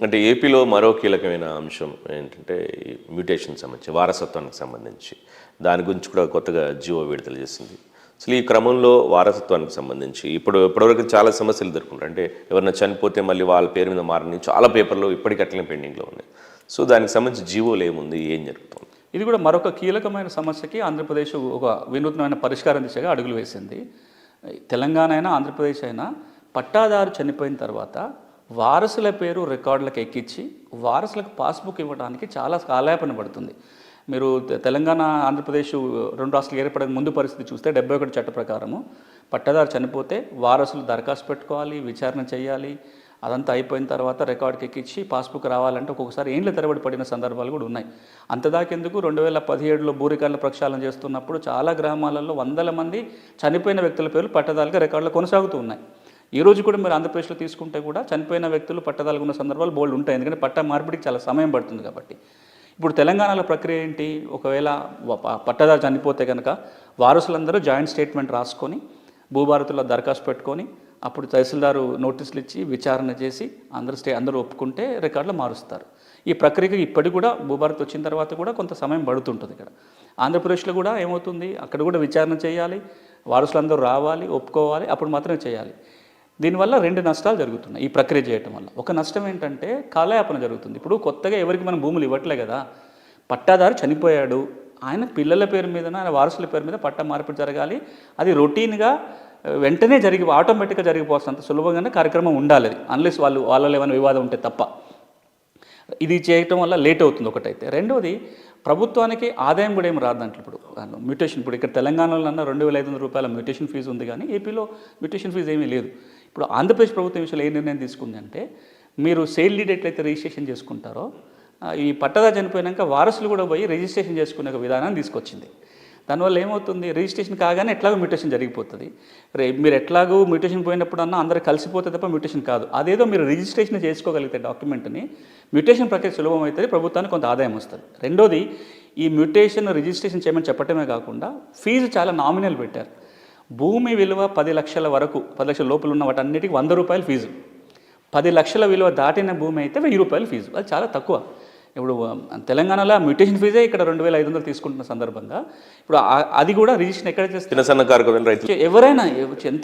అంటే ఏపీలో మరో కీలకమైన అంశం ఏంటంటే ఈ మ్యూటేషన్ సంబంధించి వారసత్వానికి సంబంధించి దాని గురించి కూడా కొత్తగా జియో విడుదల చేసింది. అసలు ఈ క్రమంలో వారసత్వానికి సంబంధించి ఇప్పటివరకు చాలా సమస్యలు ఎదుర్కొంటారు. అంటే ఎవరైనా చనిపోతే మళ్ళీ వాళ్ళ పేరు మీద మారని చాలా పేపర్లు ఇప్పటికీ అట్లనే పెండింగ్లో ఉన్నాయి. సో దానికి సంబంధించి జియోలో ఏముంది, ఏం జరుగుతుంది? ఇది కూడా మరొక కీలకమైన సమస్యకి ఆంధ్రప్రదేశ్ ఒక వినూత్నమైన పరిష్కారం దిశగా అడుగులు వేసింది. తెలంగాణ అయినా ఆంధ్రప్రదేశ్ అయినా పట్టాదారు చనిపోయిన తర్వాత వారసుల పేరు రికార్డులకు ఎక్కించి వారసులకు పాస్బుక్ ఇవ్వడానికి చాలా కాలయాపన పడుతుంది. మీరు తెలంగాణ ఆంధ్రప్రదేశ్ రెండు రాష్ట్రాలు ఏర్పడక ముందు పరిస్థితి చూస్తే 71 చట్ట ప్రకారము పట్టాదారు చనిపోతే వారసులు దరఖాస్తు పెట్టుకోవాలి, విచారణ చేయాలి. అదంతా అయిపోయిన తర్వాత రికార్డుకి ఎక్కించి పాస్బుక్ రావాలంటే ఒక్కొక్కసారి ఏండ్ల తరబడి పడిన సందర్భాలు కూడా ఉన్నాయి. అంతదాకెందుకు 2017లో భూ రికార్డుల ప్రక్షాళన చేస్తున్నప్పుడు చాలా గ్రామాలలో వందల మంది చనిపోయిన వ్యక్తుల పేర్లు పట్టదారులుగా రికార్డులు కొనసాగుతూ ఉన్నాయి. ఈ రోజు కూడా మీరు ఆంధ్రప్రదేశ్లో తీసుకుంటే కూడా చనిపోయిన వ్యక్తులు పట్టదారులుగా ఉన్న సందర్భాలు బోల్డ్ ఉంటాయి. ఎందుకంటే పట్టా మార్పిడికి చాలా సమయం పడుతుంది కాబట్టి. ఇప్పుడు తెలంగాణలో ప్రక్రియ ఏంటి? ఒకవేళ పట్టదారు చనిపోతే కనుక వారసులందరూ జాయింట్ స్టేట్మెంట్ రాసుకొని భూభారతిలో దరఖాస్తు పెట్టుకొని అప్పుడు తహసీల్దారు నోటీసులు ఇచ్చి విచారణ చేసి అందరూ ఒప్పుకుంటే రికార్డులు మారుస్తారు. ఈ ప్రక్రియకి ఇప్పటికి కూడా భూభారతి వచ్చిన తర్వాత కూడా కొంత సమయం పడుతుంటుంది. ఇక్కడ ఆంధ్రప్రదేశ్లో కూడా ఏమవుతుంది, అక్కడ కూడా విచారణ చేయాలి, వారసులందరూ రావాలి, ఒప్పుకోవాలి, అప్పుడు మాత్రమే చేయాలి. దీనివల్ల 2 నష్టాలు జరుగుతున్నాయి ఈ ప్రక్రియ చేయటం వల్ల. ఒక నష్టం ఏంటంటే కాలయాపన జరుగుతుంది. ఇప్పుడు కొత్తగా ఎవరికి మనం భూములు ఇవ్వట్లే కదా. పట్టాదారు చనిపోయాడు, ఆయన పిల్లల పేరు మీద, ఆయన వారసుల పేరు మీద పట్టా మార్పిడి జరగాలి. అది రొటీన్గా వెంటనే ఆటోమేటిక్గా జరిగిపోతుంది. సులభంగానే కార్యక్రమం ఉండాలి. అది అన్లెస్ వాళ్ళలో ఏమైనా వివాదం ఉంటే తప్ప. ఇది చేయటం వల్ల లేట్ అవుతుంది ఒకటైతే. రెండవది, ప్రభుత్వానికి ఆదాయం కూడా ఏమి రాదంటే ఇప్పుడు మ్యూటేషన్, ఇప్పుడు ఇక్కడ తెలంగాణలో అన్న 2500 రూపాయల మ్యూటేషన్ ఫీజు ఉంది, కానీ ఏపీలో మ్యూటేషన్ ఫీజు ఏమీ లేదు. ఇప్పుడు ఆంధ్రప్రదేశ్ ప్రభుత్వం విషయంలో ఏ నిర్ణయం తీసుకుంది అంటే, మీరు సేల్ డీడ్ ఎట్లయితే రిజిస్ట్రేషన్ చేసుకుంటారో ఈ పట్టదారు చనిపోయాక వారసులు కూడా పోయి రిజిస్ట్రేషన్ చేసుకునే ఒక విధానాన్ని తీసుకొచ్చింది. దానివల్ల ఏమవుతుంది, రిజిస్ట్రేషన్ కాగానే ఎట్లాగో మ్యూటేషన్ జరిగిపోతుంది. మీరు ఎట్లాగో మ్యూటేషన్ పోయినప్పుడు అన్నా అందరూ కలిసిపోతే తప్ప మ్యూటేషన్ కాదు. అదేదో మీరు రిజిస్ట్రేషన్ చేసుకోగలిగితే డాక్యుమెంట్ని, మ్యూటేషన్ ప్రక్రియ సులభం అవుతుంది, ప్రభుత్వానికి కొంత ఆదాయం వస్తుంది. రెండోది, ఈ మ్యూటేషన్ రిజిస్ట్రేషన్ చేయమని చెప్పటమే కాకుండా ఫీజు చాలా నామినల్ పెట్టారు. భూమి విలువ 10 లక్షల వరకు, 10 లక్షల లోపల ఉన్న వాటన్నిటికీ 100 రూపాయలు ఫీజు. 10 లక్షల విలువ దాటిన భూమి అయితే 1000 రూపాయలు ఫీజు. అది చాలా తక్కువ. ఇప్పుడు తెలంగాణలో మ్యూటేషన్ ఫీజే ఇక్కడ 2500 తీసుకుంటున్న సందర్భంగా ఇప్పుడు అది కూడా రిజిస్ట్రేషన్ ఎక్కడ చేస్తారు? చిన్న సన్నకారు రైతులు ఎవరైనా ఎంత